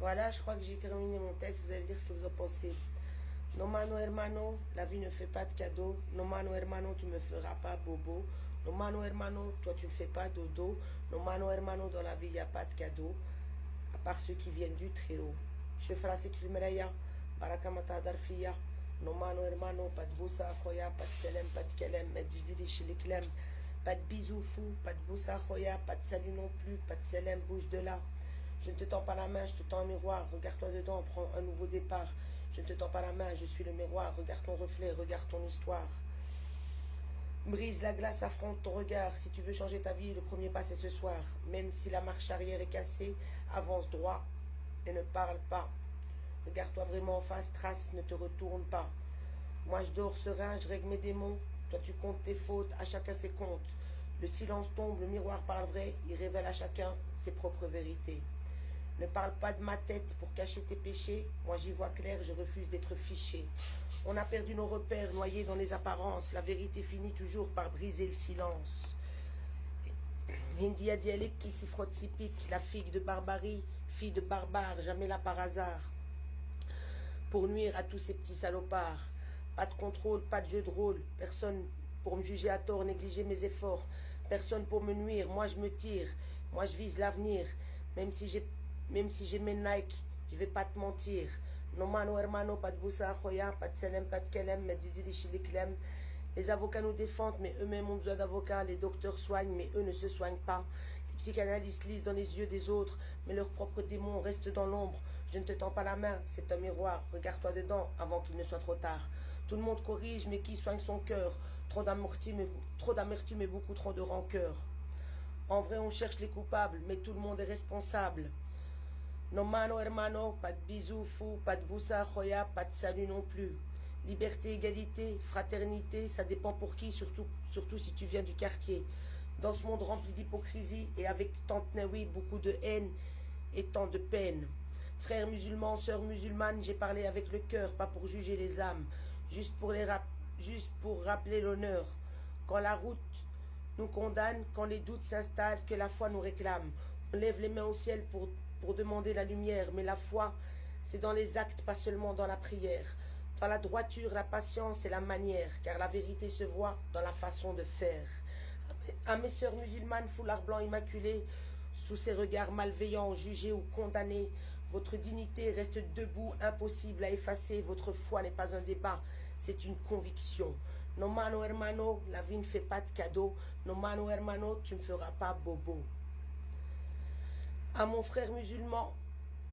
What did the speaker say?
Voilà, je crois que j'ai terminé mon texte. Vous allez dire ce que vous en pensez. No mano hermano, la vie ne fait pas de cadeaux. No mano hermano, tu me feras pas bobo. No mano hermano, toi tu ne fais pas dodo. No mano hermano, dans la vie il n'y a pas de cadeaux. À part ceux qui viennent du très haut. Je ferai que filmreya, barakamata darfiya. No mano hermano, pas de boussa khoya, pas de selem, pas de kelem, medjidili chez les clem. Pas de bisous fous, pas de boussa khoya, pas de salut non plus, pas de selem, bouge de là. Je ne te tends pas la main, je te tends un miroir, regarde-toi dedans, prends un nouveau départ. Je ne te tends pas la main, je suis le miroir, regarde ton reflet, regarde ton histoire. Brise la glace, affronte ton regard, si tu veux changer ta vie, le premier pas c'est ce soir. Même si la marche arrière est cassée, avance droit et ne parle pas. Regarde-toi vraiment en face, trace, ne te retourne pas. Moi je dors serein, je règle mes démons, toi tu comptes tes fautes, à chacun ses comptes. Le silence tombe, le miroir parle vrai, il révèle à chacun ses propres vérités. Ne parle pas de ma tête pour cacher tes péchés. Moi j'y vois clair, je refuse d'être fiché. On a perdu nos repères, noyés dans les apparences. La vérité finit toujours par briser le silence. India dialecte qui s'y frotte s'y pique. La figue de barbarie, fille de barbare, jamais là par hasard. Pour nuire à tous ces petits salopards. Pas de contrôle, pas de jeu de rôle. Personne pour me juger à tort, négliger mes efforts. Personne pour me nuire, moi je me tire. Moi je vise l'avenir. Même si j'ai mes Nike, je vais pas te mentir. No mano hermano, pas de boussa khoya, pas de selem, pas de kelem, mais didi chiliklem. Les avocats nous défendent, mais eux-mêmes ont besoin d'avocats. Les docteurs soignent, mais eux ne se soignent pas. Les psychanalystes lisent dans les yeux des autres, mais leurs propres démons restent dans l'ombre. Je ne te tends pas la main, c'est un miroir. Regarde-toi dedans avant qu'il ne soit trop tard. Tout le monde corrige, mais qui soigne son cœur? Trop d'amertume et beaucoup trop de rancœur. En vrai, on cherche les coupables, mais tout le monde est responsable. No mano hermano, pas de bisous fous, pas de boussa khoya, pas de salut non plus. Liberté, égalité, fraternité, ça dépend pour qui, surtout si tu viens du quartier. Dans ce monde rempli d'hypocrisie et avec tant de oui, beaucoup de haine et tant de peine. Frères musulmans, sœurs musulmanes, j'ai parlé avec le cœur, pas pour juger les âmes, juste pour rappeler l'honneur. Quand la route nous condamne, quand les doutes s'installent, que la foi nous réclame. On lève les mains au ciel pour demander la lumière, mais la foi, c'est dans les actes, pas seulement dans la prière. Dans la droiture, la patience et la manière, car la vérité se voit dans la façon de faire. À mes sœurs musulmanes, foulard blanc immaculé, sous ces regards malveillants, jugés ou condamnés, votre dignité reste debout, impossible à effacer. Votre foi n'est pas un débat, c'est une conviction. No mano hermano, la vie ne fait pas de cadeaux. No mano hermano, tu ne me feras pas bobo. À mon frère musulman,